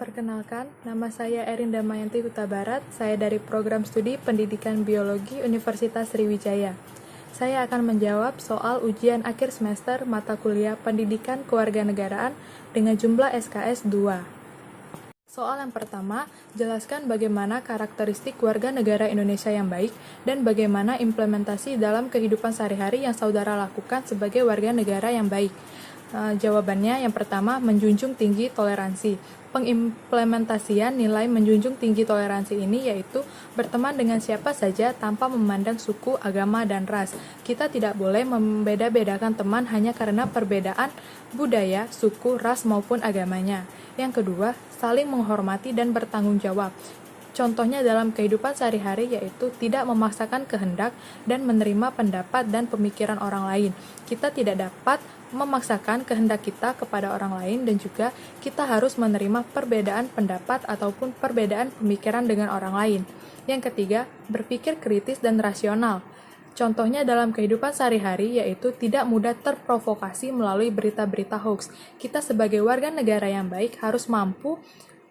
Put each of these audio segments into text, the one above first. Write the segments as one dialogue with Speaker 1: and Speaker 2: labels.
Speaker 1: Perkenalkan, nama saya Erin Damayanti Huta Barat. Saya dari Program Studi Pendidikan Biologi Universitas Sriwijaya. Saya akan menjawab soal ujian akhir semester mata kuliah Pendidikan Kewarganegaraan dengan jumlah SKS 2. Soal yang pertama, jelaskan bagaimana karakteristik warga negara Indonesia yang baik dan bagaimana implementasi dalam kehidupan sehari-hari yang saudara lakukan sebagai warga negara yang baik. Jawabannya yang pertama, menjunjung tinggi toleransi. Pengimplementasian nilai menjunjung tinggi toleransi ini yaitu berteman dengan siapa saja tanpa memandang suku, agama, dan ras. Kita tidak boleh membeda-bedakan teman hanya karena perbedaan budaya, suku, ras, maupun agamanya. Yang kedua, saling menghormati dan bertanggung jawab. Contohnya dalam kehidupan sehari-hari yaitu tidak memaksakan kehendak dan menerima pendapat dan pemikiran orang lain. Kita tidak dapat memaksakan kehendak kita kepada orang lain dan juga kita harus menerima perbedaan pendapat ataupun perbedaan pemikiran dengan orang lain. Yang ketiga, berpikir kritis dan rasional. Contohnya dalam kehidupan sehari-hari yaitu tidak mudah terprovokasi melalui berita-berita hoax. Kita sebagai warga negara yang baik harus mampu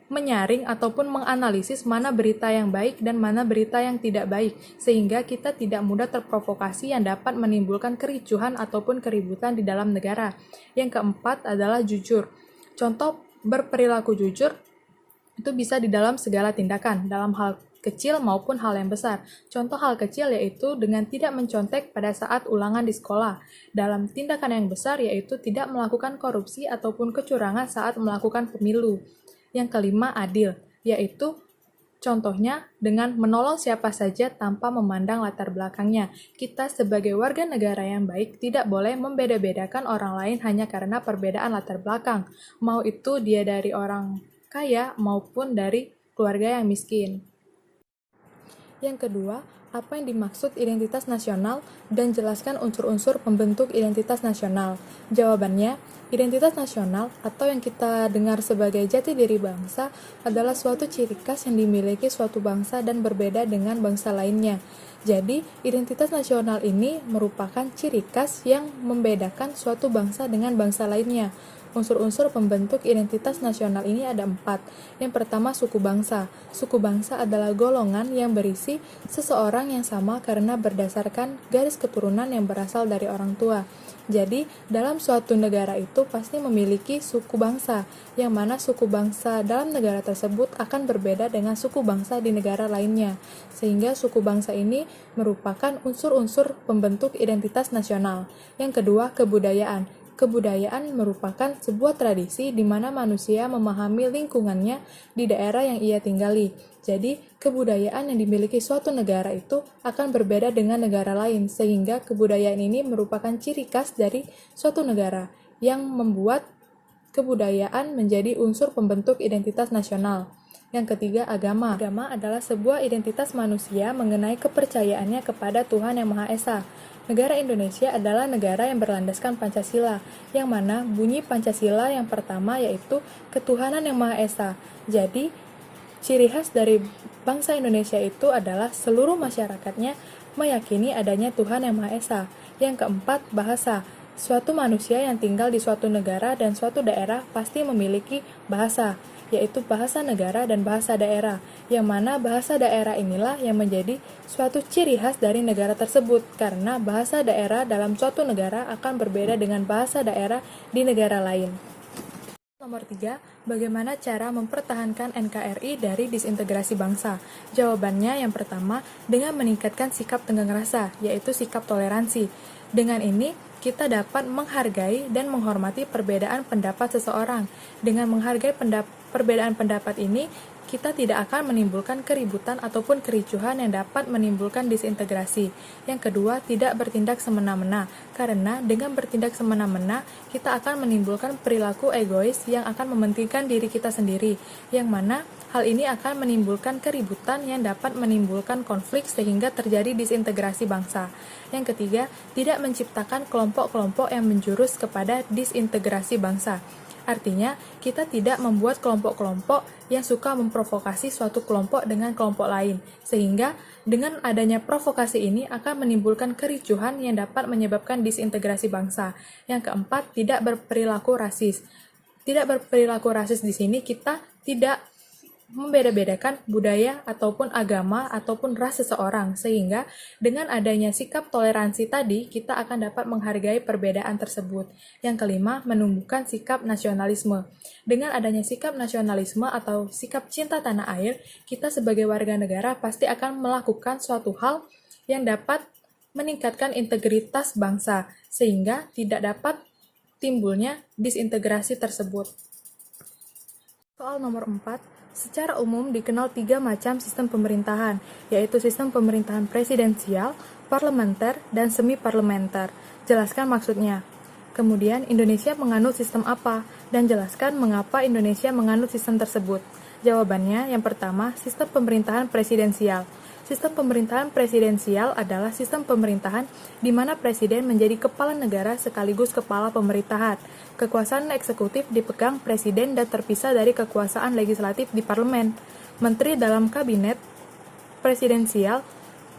Speaker 1: menyaring ataupun menganalisis mana berita yang baik dan mana berita yang tidak baik, sehingga kita tidak mudah terprovokasi yang dapat menimbulkan kericuhan ataupun keributan di dalam negara. Yang keempat adalah jujur. Contoh berperilaku jujur itu bisa di dalam segala tindakan, dalam hal kecil maupun hal yang besar. Contoh hal kecil yaitu dengan tidak mencontek pada saat ulangan di sekolah. Dalam tindakan yang besar yaitu tidak melakukan korupsi ataupun kecurangan saat melakukan pemilu. Yang kelima, adil, yaitu contohnya dengan menolong siapa saja tanpa memandang latar belakangnya. Kita sebagai warga negara yang baik tidak boleh membeda-bedakan orang lain hanya karena perbedaan latar belakang, mau itu dia dari orang kaya maupun dari keluarga yang miskin. Yang kedua, apa yang dimaksud identitas nasional dan jelaskan unsur-unsur pembentuk identitas nasional. Jawabannya, identitas nasional atau yang kita dengar sebagai jati diri bangsa adalah suatu ciri khas yang dimiliki suatu bangsa dan berbeda dengan bangsa lainnya. Jadi, identitas nasional ini merupakan ciri khas yang membedakan suatu bangsa dengan bangsa lainnya. Unsur-unsur pembentuk identitas nasional ini ada 4. Yang pertama, suku bangsa. Suku bangsa adalah golongan yang berisi seseorang yang sama karena berdasarkan garis keturunan yang berasal dari orang tua. Jadi, dalam suatu negara itu pasti memiliki suku bangsa, yang mana suku bangsa dalam negara tersebut akan berbeda dengan suku bangsa di negara lainnya. Sehingga suku bangsa ini merupakan unsur-unsur pembentuk identitas nasional. Yang kedua, kebudayaan. Kebudayaan merupakan sebuah tradisi di mana manusia memahami lingkungannya di daerah yang ia tinggali. Jadi, kebudayaan yang dimiliki suatu negara itu akan berbeda dengan negara lain, sehingga kebudayaan ini merupakan ciri khas dari suatu negara yang membuat kebudayaan menjadi unsur pembentuk identitas nasional. Yang ketiga, agama. Agama adalah sebuah identitas manusia mengenai kepercayaannya kepada Tuhan Yang Maha Esa. Negara Indonesia adalah negara yang berlandaskan Pancasila, yang mana bunyi Pancasila yang pertama yaitu ketuhanan Yang Maha Esa. Jadi, ciri khas dari bangsa Indonesia itu adalah seluruh masyarakatnya meyakini adanya Tuhan Yang Maha Esa. Yang keempat, bahasa. Suatu manusia yang tinggal di suatu negara dan suatu daerah pasti memiliki bahasa, yaitu bahasa negara dan bahasa daerah, yang mana bahasa daerah inilah yang menjadi suatu ciri khas dari negara tersebut, karena bahasa daerah dalam suatu negara akan berbeda dengan bahasa daerah di negara lain. Nomor 3, bagaimana cara mempertahankan NKRI dari disintegrasi bangsa? Jawabannya yang pertama, dengan meningkatkan sikap tenggang rasa, yaitu sikap toleransi. Dengan ini, kita dapat menghargai dan menghormati perbedaan pendapat seseorang. Dengan menghargai perbedaan pendapat ini, kita tidak akan menimbulkan keributan ataupun kericuhan yang dapat menimbulkan disintegrasi. Yang kedua, tidak bertindak semena-mena. Karena dengan bertindak semena-mena, kita akan menimbulkan perilaku egois yang akan mementingkan diri kita sendiri, yang mana hal ini akan menimbulkan keributan yang dapat menimbulkan konflik sehingga terjadi disintegrasi bangsa. Yang ketiga, tidak menciptakan kelompok-kelompok yang menjurus kepada disintegrasi bangsa. Artinya, kita tidak membuat kelompok-kelompok yang suka memprovokasi suatu kelompok dengan kelompok lain, sehingga dengan adanya provokasi ini akan menimbulkan kericuhan yang dapat menyebabkan disintegrasi bangsa. Yang keempat, tidak berperilaku rasis. Tidak berperilaku rasis di sini kita tidak membeda-bedakan budaya ataupun agama ataupun ras seseorang, sehingga dengan adanya sikap toleransi tadi kita akan dapat menghargai perbedaan tersebut. Yang kelima, menumbuhkan sikap nasionalisme. Dengan adanya sikap nasionalisme atau sikap cinta tanah air, kita sebagai warga negara pasti akan melakukan suatu hal yang dapat meningkatkan integritas bangsa, sehingga tidak dapat timbulnya disintegrasi tersebut. Soal nomor 4, secara umum dikenal 3 macam sistem pemerintahan, yaitu sistem pemerintahan presidensial, parlementer, dan semi-parlementer. Jelaskan maksudnya. Kemudian, Indonesia menganut sistem apa? Dan jelaskan mengapa Indonesia menganut sistem tersebut. Jawabannya, yang pertama, sistem pemerintahan presidensial. Sistem pemerintahan presidensial adalah sistem pemerintahan di mana presiden menjadi kepala negara sekaligus kepala pemerintahan. Kekuasaan eksekutif dipegang presiden dan terpisah dari kekuasaan legislatif di parlemen. Menteri dalam kabinet presidensial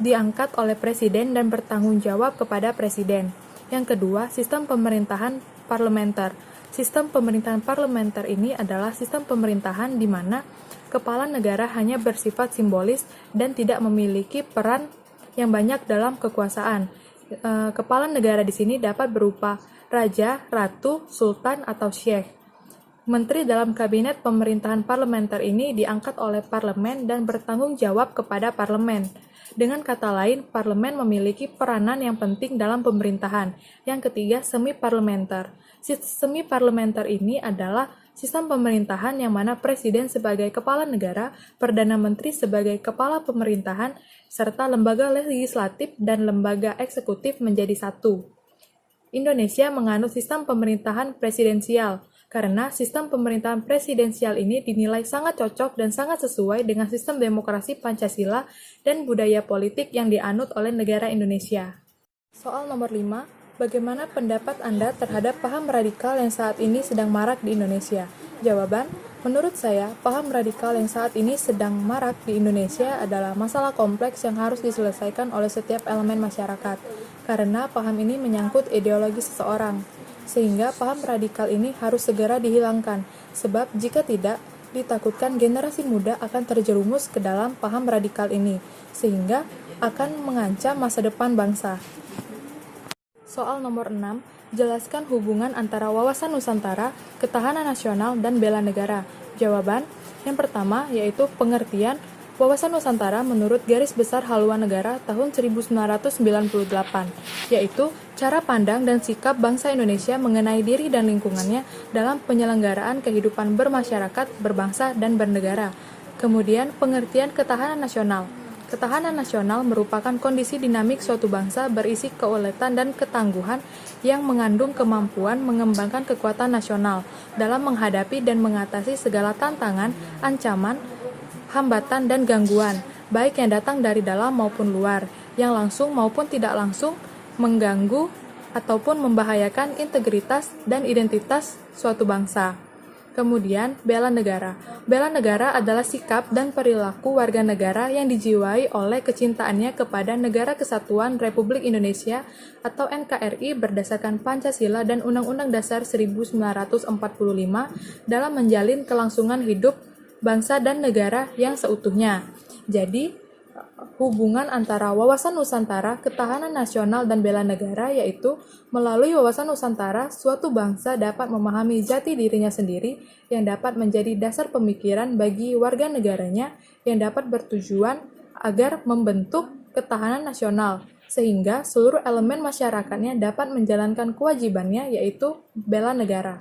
Speaker 1: diangkat oleh presiden dan bertanggung jawab kepada presiden. Yang kedua, sistem pemerintahan parlementer. Sistem pemerintahan parlementer ini adalah sistem pemerintahan di mana kepala negara hanya bersifat simbolis dan tidak memiliki peran yang banyak dalam kekuasaan. Kepala negara di sini dapat berupa raja, ratu, sultan, atau syekh. Menteri dalam kabinet pemerintahan parlementer ini diangkat oleh parlemen dan bertanggung jawab kepada parlemen. Dengan kata lain, parlemen memiliki peranan yang penting dalam pemerintahan. Yang ketiga, semi-parlementer. Semi-parlementer ini adalah sistem pemerintahan yang mana presiden sebagai kepala negara, perdana menteri sebagai kepala pemerintahan, serta lembaga legislatif dan lembaga eksekutif menjadi satu. Indonesia menganut sistem pemerintahan presidensial, karena sistem pemerintahan presidensial ini dinilai sangat cocok dan sangat sesuai dengan sistem demokrasi Pancasila dan budaya politik yang dianut oleh negara Indonesia. Soal nomor 5. Bagaimana pendapat Anda terhadap paham radikal yang saat ini sedang marak di Indonesia? Jawaban, menurut saya, paham radikal yang saat ini sedang marak di Indonesia adalah masalah kompleks yang harus diselesaikan oleh setiap elemen masyarakat, karena paham ini menyangkut ideologi seseorang, sehingga paham radikal ini harus segera dihilangkan, sebab jika tidak, ditakutkan generasi muda akan terjerumus ke dalam paham radikal ini, sehingga akan mengancam masa depan bangsa. Soal nomor 6, jelaskan hubungan antara wawasan Nusantara, ketahanan nasional, dan bela negara. Jawaban, yang pertama yaitu pengertian wawasan Nusantara menurut Garis Besar Haluan Negara tahun 1998, yaitu cara pandang dan sikap bangsa Indonesia mengenai diri dan lingkungannya dalam penyelenggaraan kehidupan bermasyarakat, berbangsa, dan bernegara. Kemudian, pengertian ketahanan nasional. Ketahanan nasional merupakan kondisi dinamik suatu bangsa berisi keuletan dan ketangguhan yang mengandung kemampuan mengembangkan kekuatan nasional dalam menghadapi dan mengatasi segala tantangan, ancaman, hambatan, dan gangguan, baik yang datang dari dalam maupun luar, yang langsung maupun tidak langsung mengganggu ataupun membahayakan integritas dan identitas suatu bangsa. Kemudian, bela negara. Bela negara adalah sikap dan perilaku warga negara yang dijiwai oleh kecintaannya kepada Negara Kesatuan Republik Indonesia atau NKRI berdasarkan Pancasila dan Undang-Undang Dasar 1945 dalam menjalin kelangsungan hidup bangsa dan negara yang seutuhnya. Jadi, hubungan antara wawasan Nusantara, ketahanan nasional, dan bela negara yaitu melalui wawasan Nusantara, suatu bangsa dapat memahami jati dirinya sendiri yang dapat menjadi dasar pemikiran bagi warga negaranya yang dapat bertujuan agar membentuk ketahanan nasional, sehingga seluruh elemen masyarakatnya dapat menjalankan kewajibannya yaitu bela negara.